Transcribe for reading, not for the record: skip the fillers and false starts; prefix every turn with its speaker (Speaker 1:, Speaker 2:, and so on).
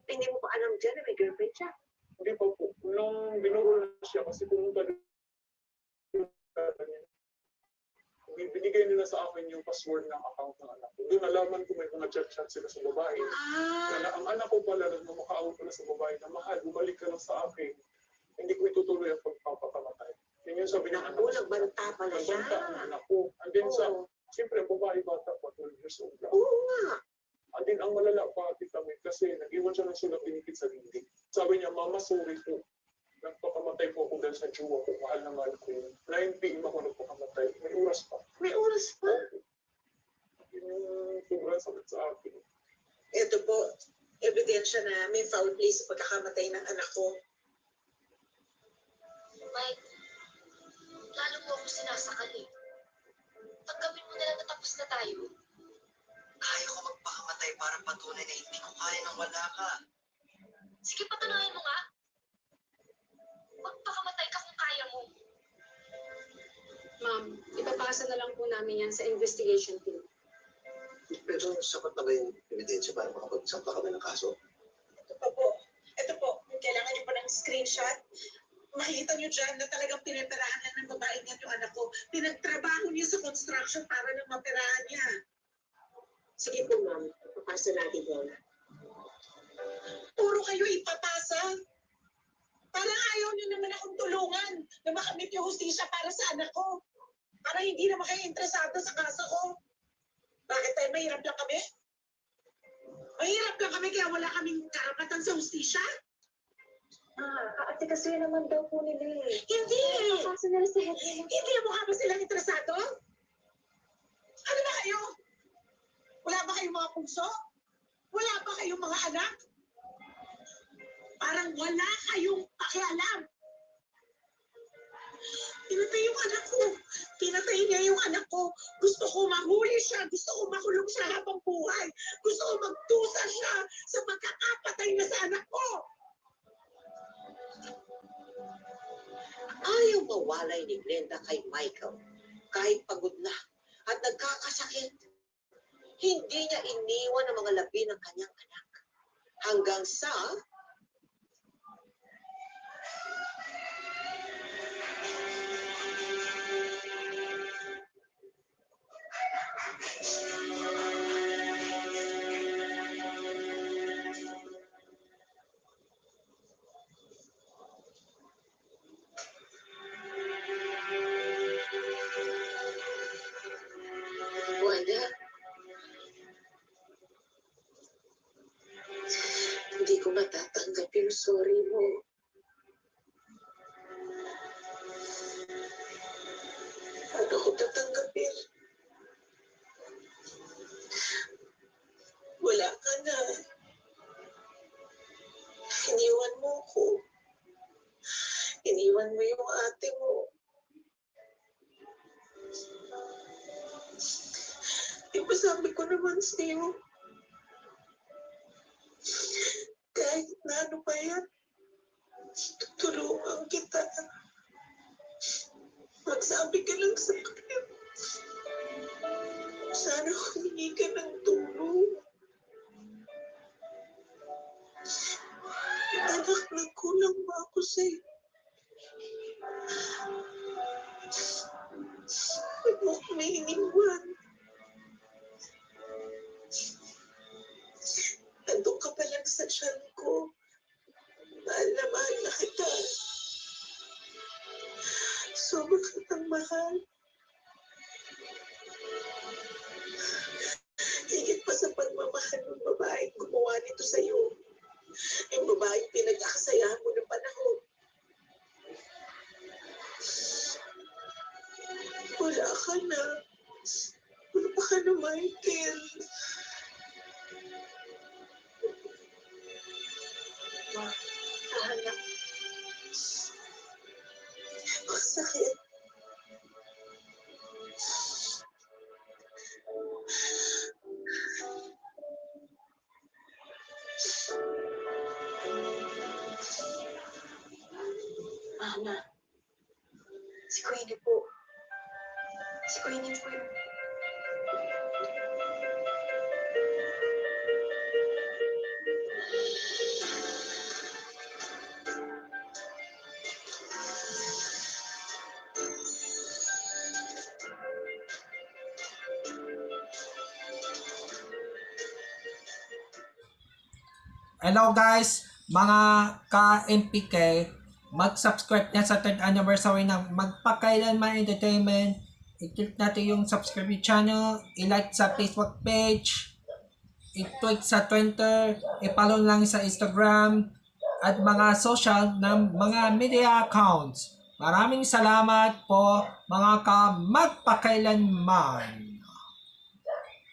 Speaker 1: Hindi mo pa alam dyan na may girlfriend siya.
Speaker 2: Hindi pa po. Nung binuro na siya kasi pumunta doon, binigay nila sa akin yung password ng account ng anak ko. Doon nalaman ko may mga chat-chat sila sa babae. Na ang anak ko pala, nagmamakaawa pala sa babae na, mahal, bumalik ka lang sa akin. Hindi ko itutuloy ang pagpapakamatay. Yun yung sabi niya,
Speaker 1: Naku, nagbanta pala siya.
Speaker 2: Nagbanta ang anak ko. And then siyempre, babae bata pa, 12 years old lang.
Speaker 1: Oo nga.
Speaker 2: And then, ang malala pati kami kasi nag-iwan siya ng sulat dinikit sa dingding. Sabi niya, Mama, sorry po. Nagpakamatay po ako dahil sa jowa ko. Mahal na mahal ko yun. 9 p.m. ako nagpakamatay. May oras pa.
Speaker 1: May oras pa.
Speaker 2: Yun yung sobrang sakit sa akin.
Speaker 3: Ito po, ebidensya na may foul play sa pagkakamatay ng anak ko.
Speaker 4: Mike, lalo mo ako sinasakal eh. Tanggapin mo na lang na tapos na tayo.
Speaker 5: Kaya ko magpakamatay para patunay na hindi ko kaya nang wala ka.
Speaker 4: Sige, patunayan mo nga. Magpakamatay ka kung kaya mo.
Speaker 6: Ma'am, ipapasa na lang po namin yan sa investigation team.
Speaker 7: Pero sapat na ba yung ebidensya para makapagsampa kami ng kaso?
Speaker 3: Ito po, kailangan niyo pa ng screenshot. Makikita niyo dyan na talagang piniperahan lang ng babae niya yung anak ko. Pinagtrabaho niya sa construction para lang maperahan niya.
Speaker 1: Sige po, ma'am. Papasa natin yun.
Speaker 3: Puro kayo ipapasa. Parang ayaw niyo naman akong tulungan na makamit yung hustisya para sa anak ko. Parang hindi naman kayo interesado sa kaso ko. Bakit tayo mahirap lang kami? Mahirap lang kami kaya wala kaming karapatan sa hustisya?
Speaker 1: Ate kasi naman daw po nila eh.
Speaker 3: Hindi!
Speaker 1: Papasa nila sa head nila.
Speaker 3: Hindi mo ba silang interesado? Ano ba kayo? Wala ba kayong mga puso? Wala ba kayong mga anak? Parang wala kayong pakialam. Pinatay yung anak ko. Pinatay niya yung anak ko. Gusto ko mahuli siya. Gusto ko makulong siya habang buhay. Gusto ko magdusa siya sa pagkakapatay na sa anak ko.
Speaker 1: Ayaw mawalay ni Glenda kay Michael. Kahit pagod na at nagkakasakit. Hindi niya iniwan ang mga labi ng kanyang anak. Hanggang sa wala. Hindi ko matatanggap yung sorry mo. Paano ko tatanggapin?
Speaker 3: Wala ka na. Iniwan mo ko. Iniwan mo yung ate mo. Di ba sabi ko naman sa'yo, kahit na ano pa yan, tutulungan kita. Magsabi ka lang sa akin. Sana humingi ka ng tulong. Anak, nagkulang ba ako sa'yo? Huwag mo kami iniwan. Nandun ka pa lang sa tiyan ko. Mahal na kita. Sobrang kitang mahal. Higit pa sa pagmamahal ng babaeng gumawa nito sa'yo. Yung babaeng pinag-akasayahan mo ng panahon. Wala ka na. Wala pa ka na, Michael.
Speaker 1: Anak,
Speaker 3: Masakit.
Speaker 1: Mama. Si Queenie po. Si Queenie po yung...
Speaker 8: Hello guys, mga ka-MPK, mag-subscribe na sa 3rd anniversary ng Magpakailanman Entertainment. I-click natin yung subscribe channel, i-like sa Facebook page, i-tweet sa Twitter, i-follow lang sa Instagram, at mga social ng mga media accounts. Maraming salamat po mga ka-magpakailanman.